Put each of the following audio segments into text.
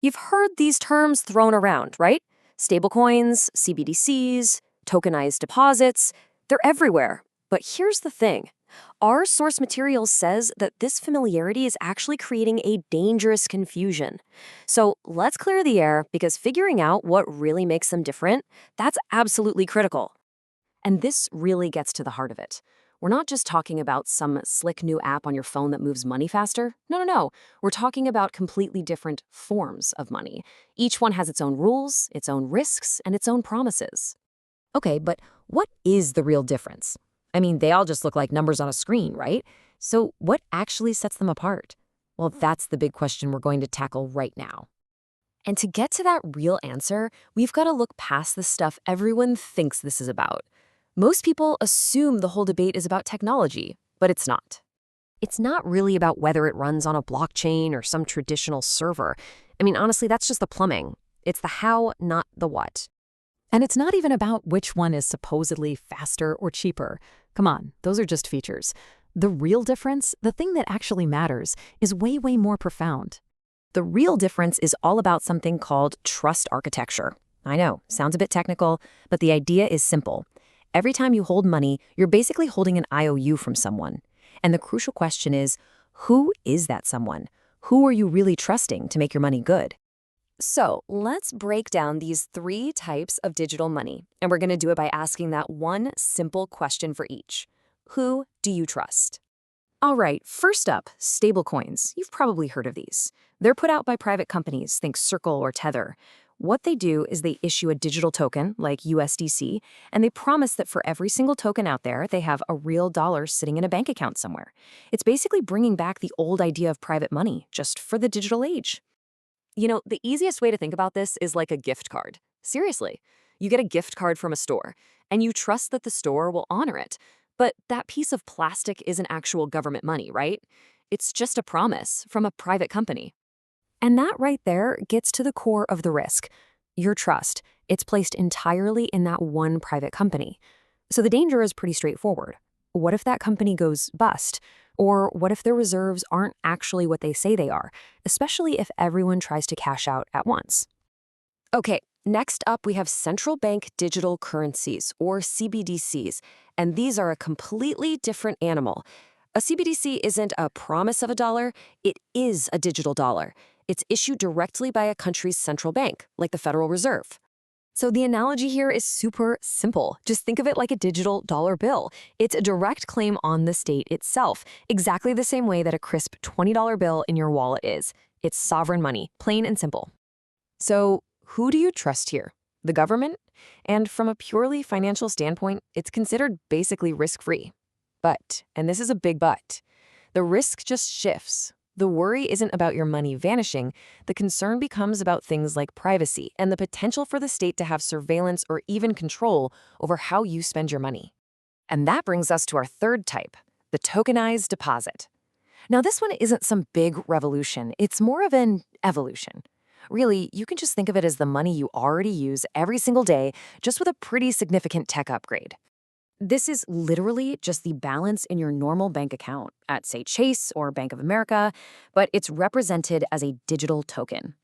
You've heard these terms thrown around, right? Stablecoins, CBDCs, tokenized deposits, they're everywhere. But here's the thing. Our source material says that this familiarity is actually creating a dangerous confusion. So let's clear the air because figuring out what really makes them different, that's absolutely critical. And this really gets to the heart of it. We're not just talking about some slick new app on your phone that moves money faster. No. We're talking about completely different forms of money. Each one has its own rules, its own risks, and its own promises. Okay, but what is the real difference? I mean, they all just look like numbers on a screen, right? So what actually sets them apart? Well, that's the big question we're going to tackle right now. And to get to that real answer, we've got to look past the stuff everyone thinks this is about. Most people assume the whole debate is about technology, but it's not. It's not really about whether it runs on a blockchain or some traditional server. I mean, honestly, that's just the plumbing. It's the how, not the what. And it's not even about which one is supposedly faster or cheaper. Come on, those are just features. The real difference, the thing that actually matters, is way more profound. The real difference is all about something called trust architecture. I know, sounds a bit technical, but the idea is simple. Every time you hold money, you're basically holding an IOU from someone. And the crucial question is, who is that someone? Who are you really trusting to make your money good? So let's break down these 3 types of digital money, and we're going to do it by asking that one simple question for each. Who do you trust? All right, first up, stablecoins. You've probably heard of these. They're put out by private companies, think Circle or Tether. What they do is they issue a digital token, like USDC, and they promise that for every single token out there, they have a real dollar sitting in a bank account somewhere. It's basically bringing back the old idea of private money, just for the digital age. You know, the easiest way to think about this is like a gift card. Seriously, you get a gift card from a store, and you trust that the store will honor it. But that piece of plastic isn't actual government money, right? It's just a promise from a private company. And that right there gets to the core of the risk. Your trust. It's placed entirely in that one private company. So the danger is pretty straightforward. What if that company goes bust? Or what if their reserves aren't actually what they say they are, especially if everyone tries to cash out at once? Okay, next up we have central bank digital currencies, or CBDCs, and these are a completely different animal. A CBDC isn't a promise of a dollar, it is a digital dollar. It's issued directly by a country's central bank, like the Federal Reserve. So the analogy here is super simple. Just think of it like a digital dollar bill. It's a direct claim on the state itself, exactly the same way that a crisp $20 bill in your wallet is. It's sovereign money, plain and simple. So who do you trust here? The government? And from a purely financial standpoint, it's considered basically risk-free. But, and this is a big but, the risk just shifts. The worry isn't about your money vanishing. The concern becomes about things like privacy and the potential for the state to have surveillance or even control over how you spend your money. And that brings us to our third type, the tokenized deposit. Now, this one isn't some big revolution. It's more of an evolution. Really, you can just think of it as the money you already use every single day, just with a pretty significant tech upgrade. This is literally just the balance in your normal bank account at, say, Chase or Bank of America, but it's represented as a digital token.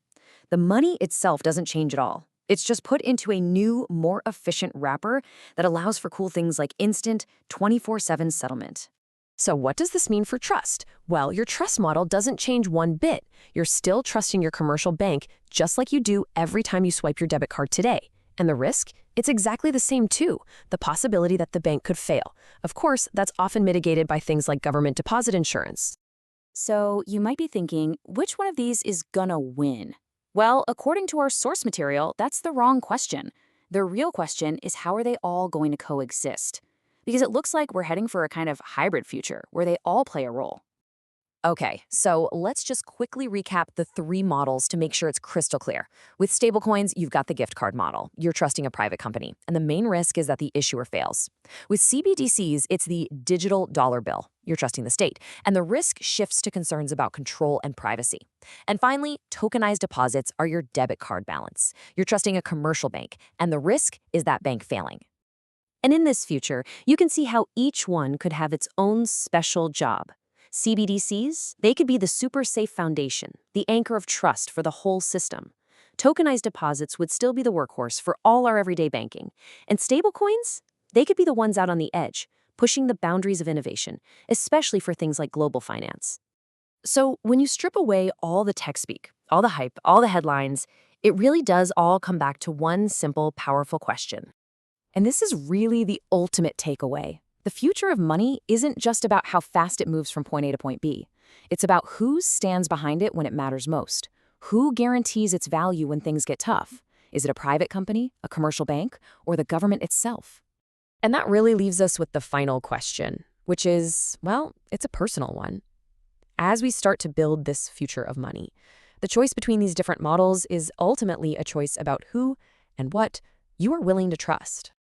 The money itself doesn't change at all. It's just put into a new, more efficient wrapper that allows for cool things like instant, 24/7 settlement. So what does this mean for trust? Well, your trust model doesn't change one bit. You're still trusting your commercial bank just like you do every time you swipe your debit card today. And the risk? It's exactly the same too, the possibility that the bank could fail. Of course, that's often mitigated by things like government deposit insurance. So you might be thinking, which one of these is gonna win? Well, according to our source material, that's the wrong question. The real question is, how are they all going to coexist? Because it looks like we're heading for a kind of hybrid future where they all play a role. Okay, so let's just quickly recap the 3 models to make sure it's crystal clear. With stablecoins, you've got the gift card model. You're trusting a private company, and the main risk is that the issuer fails. With CBDCs, it's the digital dollar bill. You're trusting the state, and the risk shifts to concerns about control and privacy. And finally, tokenized deposits are your debit card balance. You're trusting a commercial bank, and the risk is that bank failing. And in this future, you can see how each one could have its own special job. CBDCs, they could be the super safe foundation, the anchor of trust for the whole system. Tokenized deposits would still be the workhorse for all our everyday banking. And stablecoins, they could be the ones out on the edge, pushing the boundaries of innovation, especially for things like global finance. So when you strip away all the tech speak, all the hype, all the headlines, it really does all come back to one simple, powerful question. And this is really the ultimate takeaway. The future of money isn't just about how fast it moves from point A to point B. It's about who stands behind it when it matters most. Who guarantees its value when things get tough? Is it a private company, a commercial bank, or the government itself? And that really leaves us with the final question, which is, well, it's a personal one. As we start to build this future of money, the choice between these different models is ultimately a choice about who and what you are willing to trust.